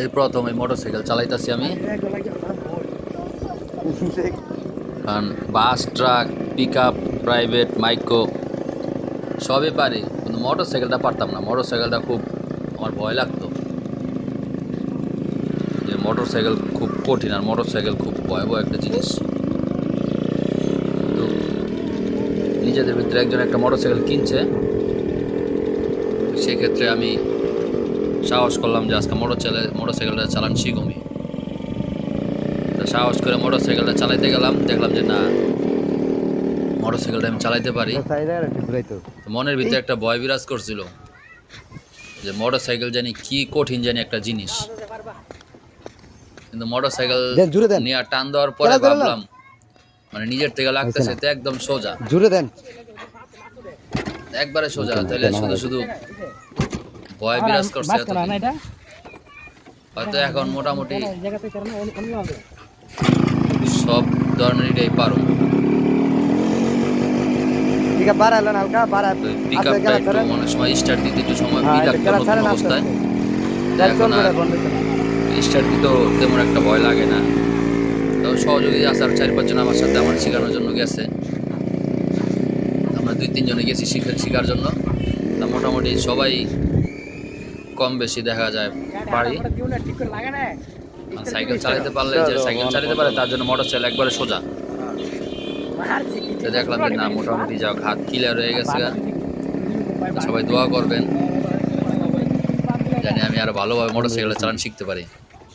এই প্রথম এই মোটরসাইকেল চালাইতেছি আমি। কারণ bus, truck, pick up, private, micro সবই পারি, কিন্তু মোটরসাইকেলটা পারতাম না। মোটরসাইকেলটা খুব আমার ভয় লাগতো, যে মোটরসাইকেল খুব কঠিন, আর মোটরসাইকেল খুব ভয়াবহ একটা জিনিস। তো নিজেদের ভিতরে একজন একটা মোটরসাইকেল কিনছে, সেক্ষেত্রে আমি সাহস করলাম যে আজকে মোটরসাইকেলটা চালান শিখমি। তো সাহস করে মোটরসাইকেলটা চালাইতে গেলাম, দেখলাম যে না, মোটরসাইকেলটা আমি চালাইতে পারি। মনের ভিতরে একটা ভয় বিরাজ করছিল যে মোটরসাইকেল জানি কি কঠিন জানি একটা জিনিস, কিন্তু মোটরসাইকেল নিয়ে টান দেওয়ার পরে ভাবলাম মানে নিজের থেকে লাগতেছে তো একদম সোজা, জুড়ে দেন একবারে সোজা। তাহলে শুধু শুধু ভয় বিরাজ করছে। হয়তো এখন মোটামুটি সব ধরনেরই পারো। পিকআপটা একটু অনেক সময় স্টার্ট দিতে একটু সময় লাগতো নতুন অবস্থায়, এখন আর স্টার্ট দিতেও তেমন একটা ভয় লাগে না। তো সহযোগী আছে আর 4-5 জন আমার সাথে আমার শেখানোর জন্য গেছে। আমরা 2-3 জনে গেছি শেখার জন্য। তা মোটামুটি সবাই কম বেশি দেখা যায় পারি। সাইকেল চালাতে পারলে, যে সাইকেল চালাতে পারে তার জন্য মোটরসাইকেল একবারে সোজা। তো দেখলাম যে না, মোটামুটি যাও হাত ক্লিয়ার হয়ে গেছে। সবাই দোয়া করবেন জানি আমি আরো ভালোভাবে মোটরসাইকেল চালানো শিখতে পারি।